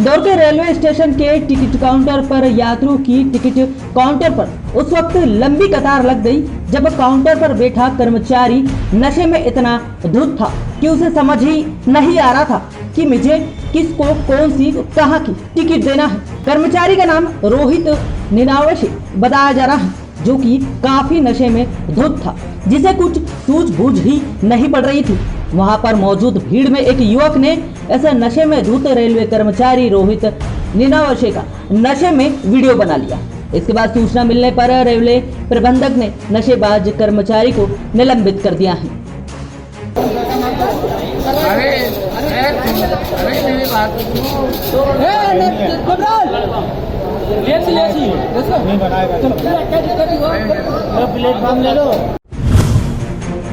इंदौर के railway station के ticket counter पर यात्रियों की टिकट काउंटर पर उस वक्त लंबी कतार लग गई जब काउंटर पर बैठा कर्मचारी नशे में इतना धुत था कि उसे समझ ही नहीं आ रहा था कि मुझे किसको कौन सी कहाँ की टिकट देना है। कर्मचारी का नाम रोहित निनावशी बताया जा रहा है, जो कि काफी नशे में धुत था, जिसे कुछ सूझबूझ ही नहीं पड़ रही थी। वहां पर मौजूद भीड़ में एक युवक ने ऐसे नशे में धुत रेलवे कर्मचारी रोहित निनावशे का नशे में वीडियो बना लिया। इसके बाद सूचना मिलने पर रेलवे प्रबंधक ने नशेबाज कर्मचारी को निलंबित कर दिया है।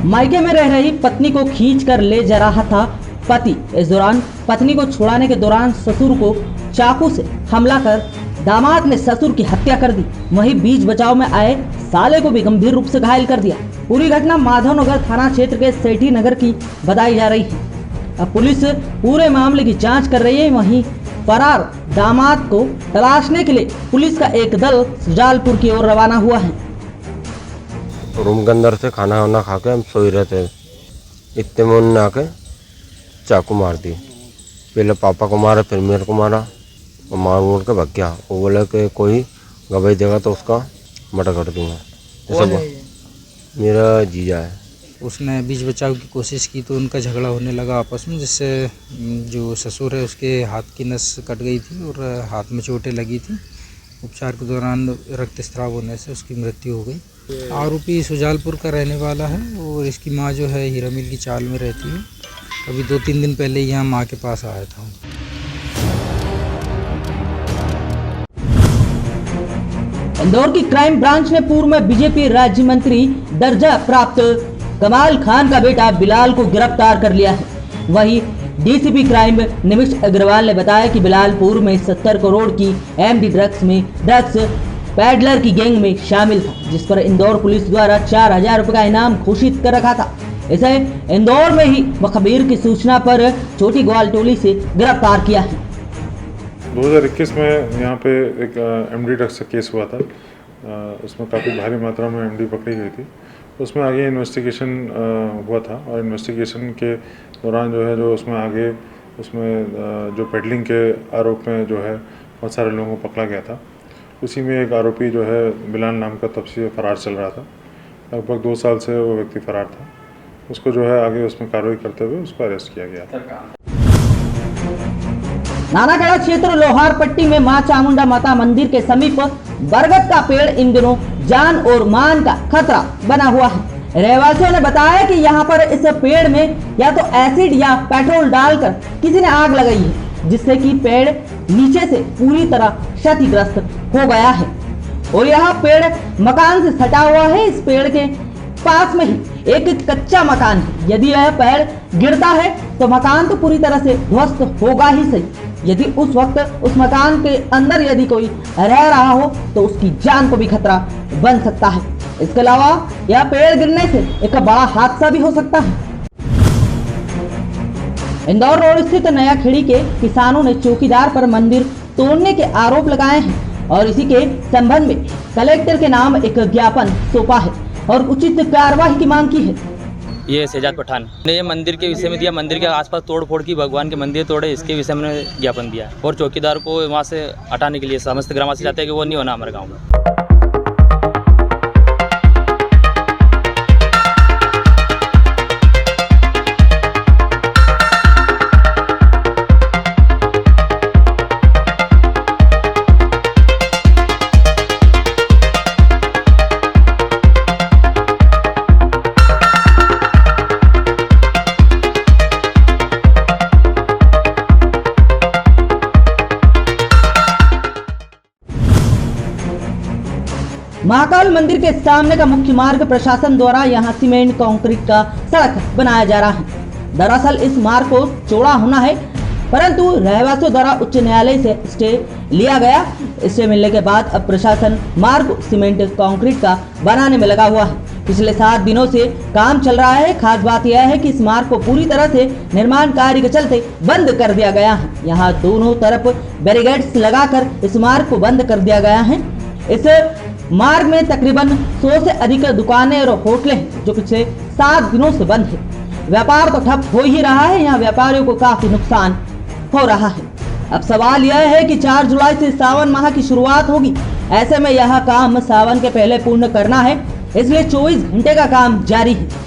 मायके में रह रही पत्नी को खींच कर ले जा रहा था पति। इस दौरान पत्नी को छुड़ाने के दौरान ससुर को चाकू से हमला कर दामाद ने ससुर की हत्या कर दी। वहीं बीच बचाव में आए साले को भी गंभीर रूप से घायल कर दिया। पूरी घटना माधवनगर थाना क्षेत्र के सेठी नगर की बताई जा रही है। अब पुलिस पूरे मामले की जांच कर रही है। वहीं फरार दामाद को तलाशने के लिए पुलिस का एक दल सुजालपुर की ओर रवाना हुआ है। रूम के अंदर से खाना वाना खा के हम सोई रहे थे, इतने में उन्होंने आके चाकू मार दी। पहले पापा को मारा, फिर मेरे को मारा और मार मोड़ के भाग गया। वो बोले कि कोई गवाही देगा तो उसका मर्डर कर दूंगा। मेरा जीजा है। उसने बीच बचाव की कोशिश की तो उनका झगड़ा होने लगा आपस में, जिससे जो ससुर है उसके हाथ की नस कट गई थी और हाथ में चोटें लगी थी। उपचार के दौरान रक्तस्राव होने से उसकी मृत्यु हो गई। आरोपी सुजालपुर का रहने वाला है और इसकी मां जो है हीरा मिल की चाल में रहती है। अभी 2-3 दिन पहले यहाँ मां के पास आया था। इंदौर की क्राइम ब्रांच ने पूर्व में बीजेपी राज्य मंत्री दर्जा प्राप्त कमाल खान का बेटा बिलाल को गिरफ्तार कर लिया है। वहीं डीसीपी क्राइम निमिष अग्रवाल ने बताया कि बिलाल पूर्व में 70 करोड़ की एमडी ड्रग्स पैडलर की गैंग में शामिल था, जिस पर इंदौर पुलिस द्वारा 4000 रुपए का इनाम घोषित कर रखा था। इसे इंदौर में ही मुखबिर की सूचना पर छोटी ग्वाल टोली से गिरफ्तार किया है। 2021 में यहाँ पे एक एमडी ड्रग्स का केस हुआ था। उसमें काफ़ी भारी मात्रा में एमडी पकड़ी गई थी। उसमें आगे इन्वेस्टिगेशन हुआ था और इन्वेस्टिगेशन के दौरान जो है उसमें आगे जो पेडलिंग के आरोप में जो है बहुत सारे लोगों को पकड़ा गया था। उसी में एक आरोपी जो है बिलाल नाम का तब से फरार चल रहा था। लगभग 2 साल से वो व्यक्ति फरार था। उसको जो है आगे उसमें कार्रवाई करते हुए उसको अरेस्ट किया गया था। नानाखेड़ा क्षेत्र लोहारपट्टी में मां चामुंडा माता मंदिर के समीप बरगद का पेड़ इन दिनों जान और मान का खतरा बना हुआ है। रहवासियों ने बताया कि यहाँ पर इस पेड़ में या तो एसिड या पेट्रोल डालकर किसी ने आग लगाई है, जिससे कि पेड़ नीचे से पूरी तरह क्षतिग्रस्त हो गया है और यह पेड़ मकान से सटा हुआ है। इस पेड़ के पास में ही एक कच्चा मकान है। यदि यह पेड़ गिरता है तो मकान तो पूरी तरह से ध्वस्त होगा ही सही। यदि उस वक्त उस मकान के अंदर यदि कोई रह रहा हो तो उसकी जान को भी खतरा बन सकता है। इसके अलावा यह पेड़ गिरने से एक बड़ा हादसा भी हो सकता है। इंदौर रोड स्थित नया खेड़ी के किसानों ने चौकीदार पर मंदिर तोड़ने के आरोप लगाए हैं और इसी के संबंध में कलेक्टर के नाम एक ज्ञापन सौंपा है और उचित कार्रवाई की मांग की है। ये शहजाद पठान ने ये मंदिर के विषय में दिया। मंदिर के आसपास तोड़ फोड़ की, भगवान के मंदिर तोड़े, इसके विषय में ज्ञापन दिया और चौकीदार को वहाँ से हटाने के लिए समस्त ग्रामवासी चाहते हैं कि वो नहीं होना हमारे गाँव में। महाकाल मंदिर के सामने का मुख्य मार्ग प्रशासन द्वारा यहां सीमेंट कंक्रीट का सड़क बनाया जा रहा है। दरअसल इस मार्ग को चौड़ा होना है, परंतु रहवासियों द्वारा उच्च न्यायालय से स्टे लिया गया। स्टे मिलने के बाद अब प्रशासन मार्ग को सीमेंट कंक्रीट का बनाने में लगा हुआ है। पिछले 7 दिनों से काम चल रहा है। खास बात यह है कि इस मार्ग को पूरी तरह से निर्माण कार्य के चलते बंद कर दिया गया है। यहाँ दोनों तरफ बैरिकेड्स लगाकर इस मार्ग को बंद कर दिया गया है। इस मार्ग में तकरीबन 100 से अधिक दुकानें और होटलें हैं जो पिछले 7 दिनों से बंद है। व्यापार तो ठप हो ही रहा है, यहाँ व्यापारियों को काफी नुकसान हो रहा है। अब सवाल यह है कि 4 जुलाई से सावन माह की शुरुआत होगी। ऐसे में यह काम सावन के पहले पूर्ण करना है, इसलिए 24 घंटे का काम जारी है।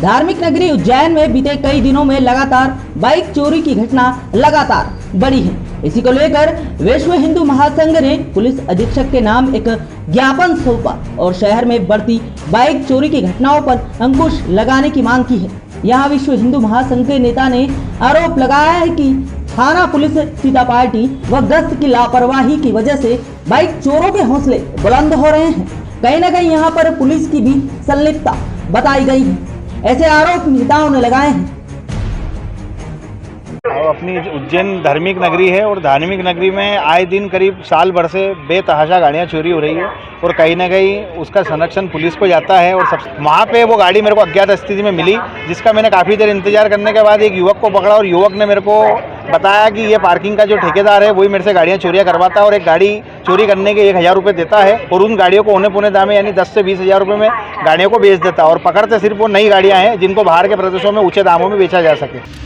धार्मिक नगरी उज्जैन में बीते कई दिनों में लगातार बाइक चोरी की घटना लगातार बढ़ी है। इसी को लेकर विश्व हिंदू महासंघ ने पुलिस अधीक्षक के नाम एक ज्ञापन सौंपा और शहर में बढ़ती बाइक चोरी की घटनाओं पर अंकुश लगाने की मांग की है। यहाँ विश्व हिंदू महासंघ के नेता ने आरोप लगाया है कि थाना पुलिस सीता पार्टी व गश्त की लापरवाही की वजह से बाइक चोरों के हौसले बुलंद हो रहे हैं। कहीं न कहीं यहाँ पर पुलिस की भी संलिप्तता बताई गई है। ऐसे आरोप नेताओं ने लगाए हैं। अपनी उज्जैन धार्मिक नगरी है और धार्मिक नगरी में आए दिन करीब साल भर से बेतहाशा गाड़ियां चोरी हो रही है और कहीं ना कहीं उसका संरक्षण पुलिस को जाता है। और सब वहाँ पे वो गाड़ी मेरे को अज्ञात स्थिति में मिली, जिसका मैंने काफ़ी देर इंतजार करने के बाद एक युवक को पकड़ा और युवक ने मेरे को बताया कि ये पार्किंग का जो ठेकेदार है वही मेरे से गाड़ियाँ चोरियाँ करवाता है और एक गाड़ी चोरी करने के 1000 रुपये देता है और उन गाड़ियों को औने पौने दाम में यानी 10 से 20 हज़ार रुपये में गाड़ियों को बेच देता है और पकड़ते सिर्फ वो नई गाड़ियाँ हैं जिनको बाहर के प्रदेशों में ऊँचे दामों में बेचा जा सके।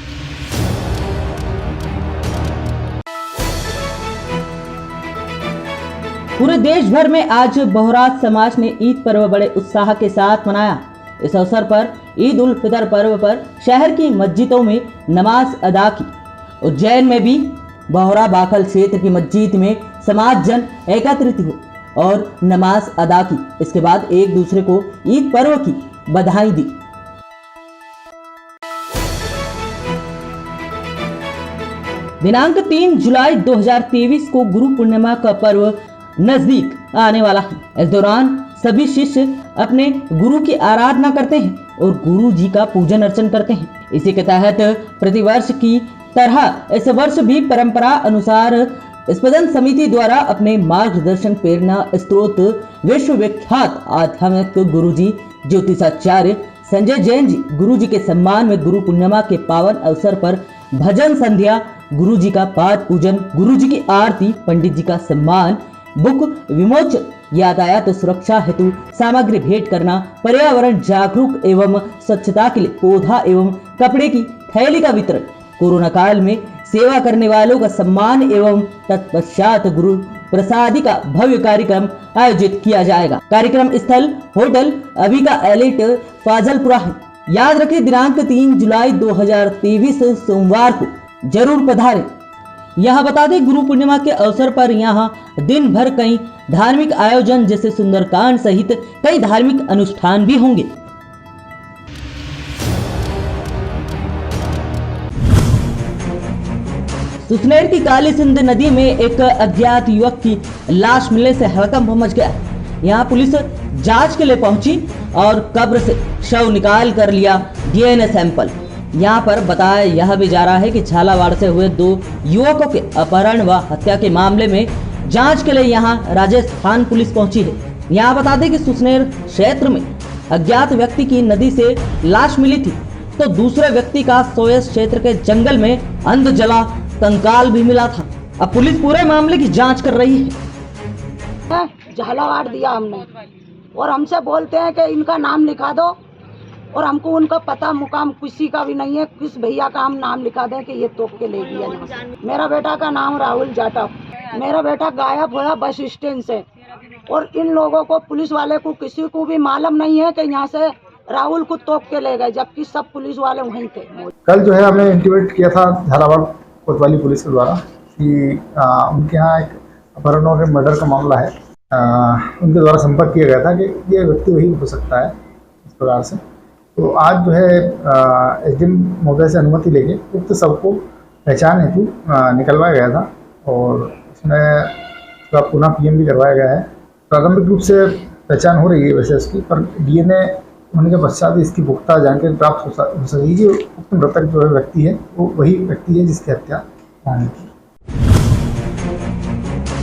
पूरे देश भर में आज बहुराज समाज ने ईद पर्व बड़े उत्साह के साथ मनाया। इस अवसर पर ईद उल फितर पर्व पर शहर की मस्जिदों में नमाज अदा की। उज्जैन में भी बहुरा बाखल क्षेत्र की मस्जिद में समाज जन एकत्रित हुए और नमाज अदा की। इसके बाद एक दूसरे को ईद पर्व की बधाई दी। दिनांक 3 जुलाई 2023 को गुरु पूर्णिमा का पर्व नजदीक आने वाला है। इस दौरान सभी शिष्य अपने गुरु की आराधना करते हैं और गुरु जी का पूजन अर्चन करते हैं। इसी के तहत प्रतिवर्ष की तरह इस वर्ष भी परंपरा अनुसार स्पंदन समिति द्वारा अपने मार्गदर्शन प्रेरणा स्त्रोत विश्व विख्यात आध्यात्मिक गुरु जी ज्योतिषाचार्य संजय जैन जी गुरु जी के सम्मान में गुरु पूर्णिमा के पावन अवसर पर भजन संध्या, गुरु जी का पाठ पूजन, गुरु जी की आरती, पंडित जी का सम्मान, बुक विमोचन, यातायात सुरक्षा हेतु सामग्री भेंट करना, पर्यावरण जागरूक एवं स्वच्छता के लिए पौधा एवं कपड़े की थैली का वितरण, कोरोना काल में सेवा करने वालों का सम्मान एवं तत्पश्चात गुरु प्रसादी का भव्य कार्यक्रम आयोजित किया जाएगा। कार्यक्रम स्थल होटल अबिका एलिट फाजलपुरा है। याद रखें दिनांक 3 जुलाई 2023 सोमवार को जरूर पधारें। यहाँ बता दें गुरु पूर्णिमा के अवसर पर यहाँ दिन भर कई धार्मिक आयोजन जैसे सुंदरकांड सहित कई धार्मिक अनुष्ठान भी होंगे। सुसनेर की काली सिंध नदी में एक अज्ञात युवक की लाश मिलने से हड़कंप मच गया। यहाँ पुलिस जांच के लिए पहुंची और कब्र से शव निकाल कर लिया डीएनए सैंपल। यहाँ पर बताया यह भी जा रहा है कि झालावाड़ से हुए 2 युवकों के अपहरण व हत्या के मामले में जांच के लिए यहाँ राजस्थान पुलिस पहुंची है। यहाँ बता दें कि सुसनेर क्षेत्र में अज्ञात व्यक्ति की नदी से लाश मिली थी, तो दूसरे व्यक्ति का सोयस क्षेत्र के जंगल में अंध जला कंकाल भी मिला था। अब पुलिस पूरे मामले की जाँच कर रही है। झालावाड़ दिया हमने और हमसे बोलते हैं कि इनका नाम लिखा दो और हमको उनका पता मुकाम किसी का भी नहीं है। किस भैया का हम नाम लिखा दें कि ये तोप के ले गया यहाँ से। मेरा बेटा का नाम राहुल जाटव। मेरा बेटा गायब हुआ बस स्टैंड से और इन लोगों को पुलिस वाले को किसी को भी मालूम नहीं है कि यहाँ से राहुल को तोप के ले गए, जबकि सब पुलिस वाले वहीं थे। कल जो है हमने इंटीमेट किया था झालावाड़ कोतवाली पुलिस के द्वारा कि उनके यहाँ एक अपहरण और मर्डर का मामला है। उनके द्वारा संपर्क किया गया था कि ये व्यक्ति वही हो सकता है इस प्रकार से। तो आज जो है एसडीएम महोदय से अनुमति लेके उक्त सबको पहचान हेतु निकलवाया गया था और इसमें उसका पुनः पीएम भी करवाया गया है। प्रारंभिक रूप से पहचान हो रही है वैसे इसकी, पर डीएनए होने के पश्चात इसकी पुख्ता जानकारी प्राप्त हो सकेगी कि उक्त मृतक जो है व्यक्ति है वो वही व्यक्ति है जिसकी हत्या हुई थी।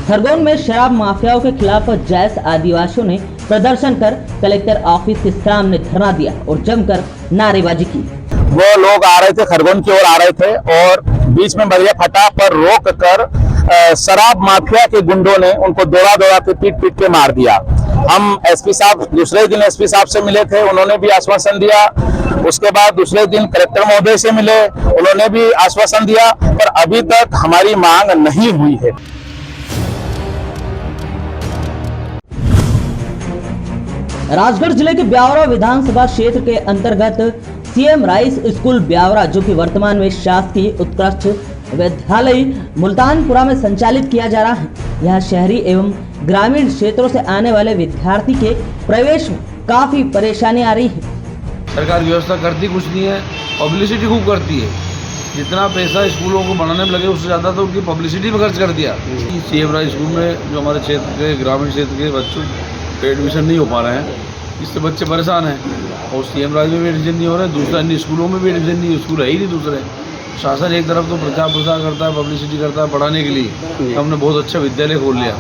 खरगोन में शराब माफियाओं के खिलाफ जैस आदिवासियों ने प्रदर्शन कर कलेक्टर ऑफिस के सामने धरना दिया और जमकर नारेबाजी की। वो लोग आ रहे थे, खरगोन की ओर आ रहे थे और बीच में बरिया फटा पर रोक कर शराब माफिया के गुंडों ने उनको दौड़ा दौड़ा के पीट पीट के मार दिया। हम एसपी साहब दूसरे दिन एसपी साहब से मिले थे, उन्होंने भी आश्वासन दिया। उसके बाद दूसरे दिन कलेक्टर महोदय से मिले, उन्होंने भी आश्वासन दिया, पर अभी तक हमारी मांग नहीं हुई है। राजगढ़ जिले के ब्यावरा विधानसभा क्षेत्र के अंतर्गत सीएम राइस स्कूल ब्यावरा, जो कि वर्तमान में शासकीय उत्कृष्ट विद्यालय मुल्तानपुरा में संचालित किया जा रहा है, यह शहरी एवं ग्रामीण क्षेत्रों से आने वाले विद्यार्थी के प्रवेश में काफी परेशानी आ रही है। सरकार व्यवस्था करती कुछ नहीं है, पब्लिसिटी खूब करती है। जितना पैसा स्कूलों को बनाने में लगे उससे ज़्यादा तो उनकी पब्लिसिटी में खर्च कर दिया। सीएम राइस स्कूल में जो हमारे क्षेत्र के ग्रामीण क्षेत्र के बच्चों के एडमिशन नहीं हो पा रहे हैं, इससे बच्चे परेशान हैं। और सीएम राइस में भी एडमिशन नहीं हो रहे, दूसरा अन्य स्कूलों में भी एडमिशन नहीं, स्कूल है ही नहीं दूसरे। शासन एक तरफ तो प्रचार प्रसार करता है, पब्लिसिटी करता है पढ़ाने के लिए, हमने बहुत अच्छा विद्यालय खोल लिया,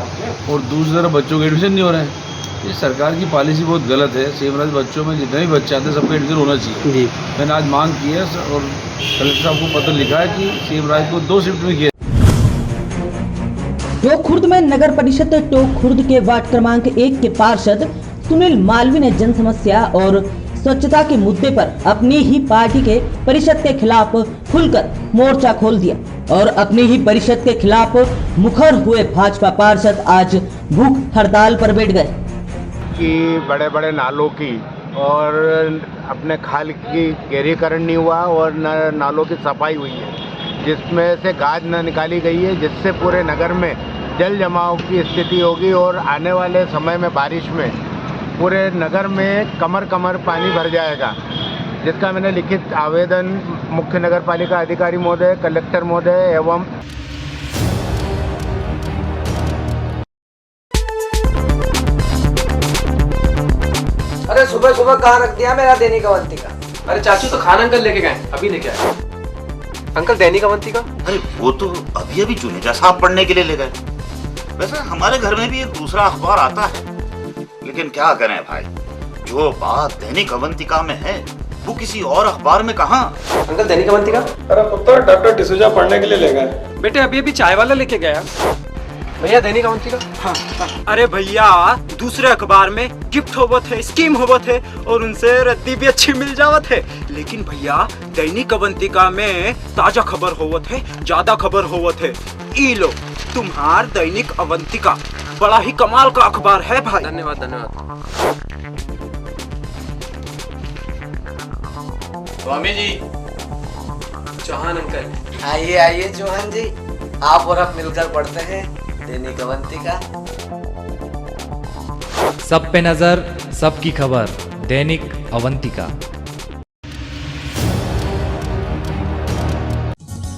और दूसरी तरफ बच्चों के एडमिशन नहीं हो रहे हैं। ये सरकार की पॉलिसी बहुत गलत है। सीएम राइस बच्चों में जितने भी बच्चे आते हैं सबका एडमिशन होना चाहिए। मैंने आज मांग की है और कलेक्टर साहब को पत्र लिखा है कि सीएम राइस को 2 शिफ्ट में किया। टोंक खुर्द में नगर परिषद टोंक खुर्द के वार्ड क्रमांक 1 के पार्षद सुनील मालवी ने जन समस्या और स्वच्छता के मुद्दे पर अपनी ही पार्टी के परिषद के खिलाफ खुलकर मोर्चा खोल दिया और अपनी ही परिषद के खिलाफ मुखर हुए भाजपा पार्षद आज भूख हड़ताल पर बैठ गए। कि बड़े बड़े नालों की और अपने खाल की गहरीकरण नहीं हुआ और न नालों की सफाई हुई है, जिसमें से गाज न निकाली गई है, जिससे पूरे नगर में जल जमाव की स्थिति होगी और आने वाले समय में बारिश में पूरे नगर में कमर कमर पानी भर जाएगा, जिसका मैंने लिखित आवेदन मुख्य नगर पालिका अधिकारी महोदय, कलेक्टर महोदय एवं अरे सुबह सुबह कहाँ रख दिया मेरा दैनिक अवंतिका? अरे चाचू तो खाना अंकल लेके गए, अभी लेके आए। अंकल दैनिक अवंतिका? अरे वो तो अभी अभी जुनेजा साहब पढ़ने के लिए ले गए। वैसे हमारे घर में भी एक दूसरा अखबार आता है, लेकिन क्या करें भाई, जो बात दैनिक अवंतिका में है वो किसी और अखबार में कहाँ। अंकल दैनिक अवंतिका? अरे पुत्र डॉक्टर डिसूजा पढ़ने के लिए ले गए। बेटे अभी अभी चाय वाला लेके गया। भैया दैनिक अवंतिका? हाँ। अरे भैया दूसरे अखबार में गिफ्ट होवत है, स्कीम होवत है और उनसे रद्दी भी अच्छी मिल जावत है, लेकिन भैया दैनिक अवंतिका में ताजा खबर होवत है, ज्यादा खबर होवत है। ई लो तुम्हार दैनिक अवंतिका बड़ा ही कमाल का अखबार है भाई। धन्यवाद धन्यवाद। स्वामी जी, चौहान अंकल। आइए आइए चौहान जी, आप और हम मिलकर पढ़ते हैं दैनिक अवंतिका। सब पे नजर, सबकी खबर, दैनिक अवंतिका।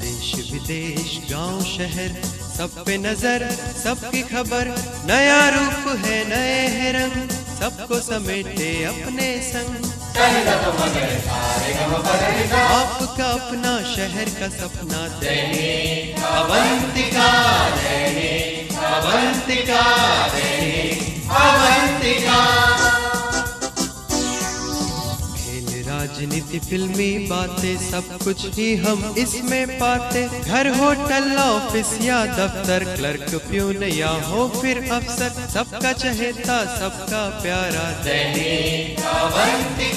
देश विदेश गांव शहर सब पे नजर, सबकी खबर, नया रूप है नए है रंग, सबको समेटे अपने संग। आपका अपना शहर का सपना दैनिक अवंतिका, दैनिक अवंतिका, दैनिक अवंतिका। खेल राजनीति फिल्मी बातें सब कुछ ही हम इसमें पाते, घर होटल ऑफिस या दफ्तर, क्लर्क प्यून या हो फिर अफसर, सबका चहेता सबका प्यारा दैनिक अवंतिका।